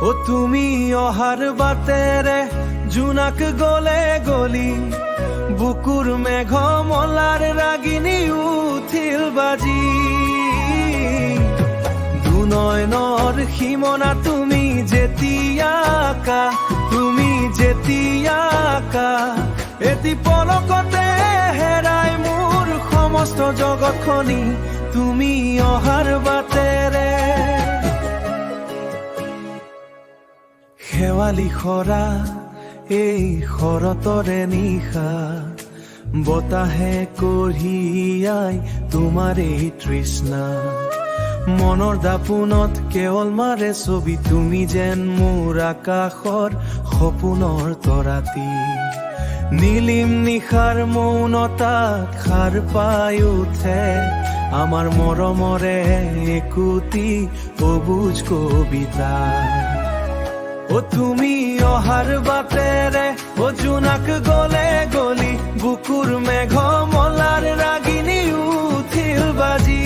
ও তুমি অহাৰ বাটেৰে জোনাক গলে গলি বুকুৰ মেঘ মলাৰ ৰাগিনী উঠিল বাজি দুনয়নৰ সীমনা তুমি যেতিয়াকা এটি পলকতে হেৰাই মোৰ সমস্ত জগতখনি তুমি অহাৰ বাটেৰে শেৱালি খৰা এই শৰতৰে নিশা বতাহে কঢ়িয়াই তোমাৰ এই তৃষ্ণা মনৰ দাপোনত কেৱল মাৰে ছবি তুমি যেন মোৰ আকাশৰ সপোনৰ তৰাতি নীলিম নিশাৰ মৌনতাত সাৰ পাই উঠে আমাৰ মৰমৰে একোটি অবুজ কবিতা ও তুমি অহাৰ বাটেৰে ও জোনাক গলে গলি বুকুৰ মেঘ মলাৰ ৰাগিনী উঠিল বাজি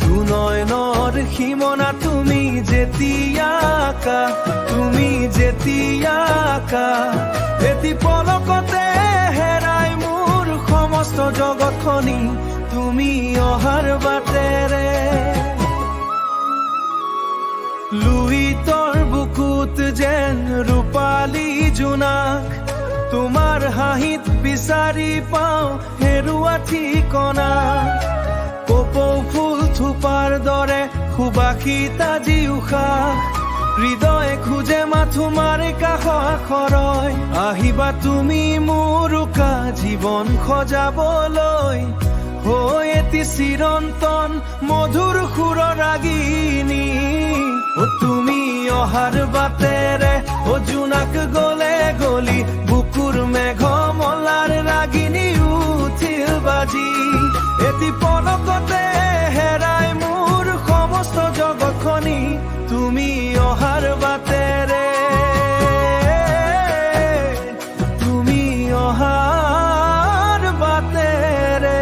দুনয়নৰ সীমনা তুমি যেতিয়াকা এটি পলকতে হেৰাই মোৰ সমস্ত জগতখনি তুমি অহাৰ বাটেৰে লুইতৰ বুকুত যেন ৰূপালী জোনাক তোমাৰ হাঁহিত বিচাৰি পাওঁ হেৰুৱা ঠিকনা কপৌ ফুল থোপাৰ দৰে সুবাসিত আজি উশাহ হৃদয়ে খোজে মাথো মাৰে কাষ আখৰই আহিবা তুমি মোৰ উকা জীৱন সজাবলৈ হৈ এটি চিৰন্তন মধুৰ সুৰ ৰাগিনী ও তুমি অহাৰ বাটেৰে ও জোনাক গলে গলি বুকুৰ মেঘ মলাৰ ৰাগিনী উঠিল বাজি এটি পলকতে হেৰাই মোৰ সমস্ত জগতখনি তুমি অহাৰ বাটেৰে তুমি অহাৰ বাটেৰে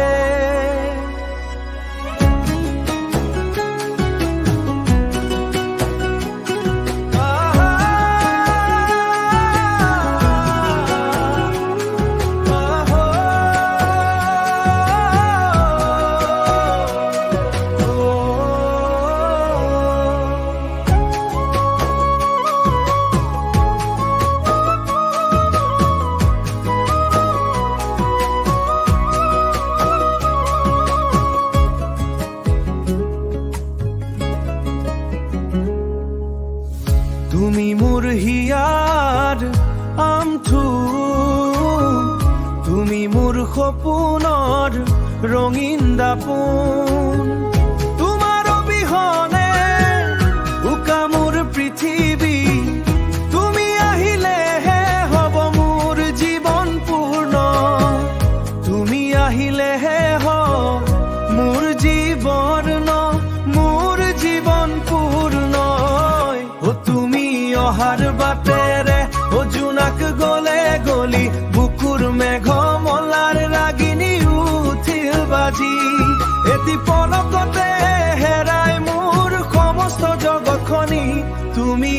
তুমি মোৰ হিয়াৰ আমঠু তুমি মোৰ সপোনৰ ৰঙীন দাপোন তোমাৰ অবিহনে উকা মোৰ পৃথিৱী তুমি আহিলেহে হ'ব মোৰ জীৱন পূৰ্ণ তুমি আহিলেহে হ'ব মোৰ জীৱন পূৰ্ণ অহাৰ বাটেৰে ও জোনাক গলে গলি বুকুৰ মেঘ মলাৰ ৰাগিনী উঠিল বাজি এটি পলকতে হেৰাই মোৰ সমস্ত জগতখনি তুমি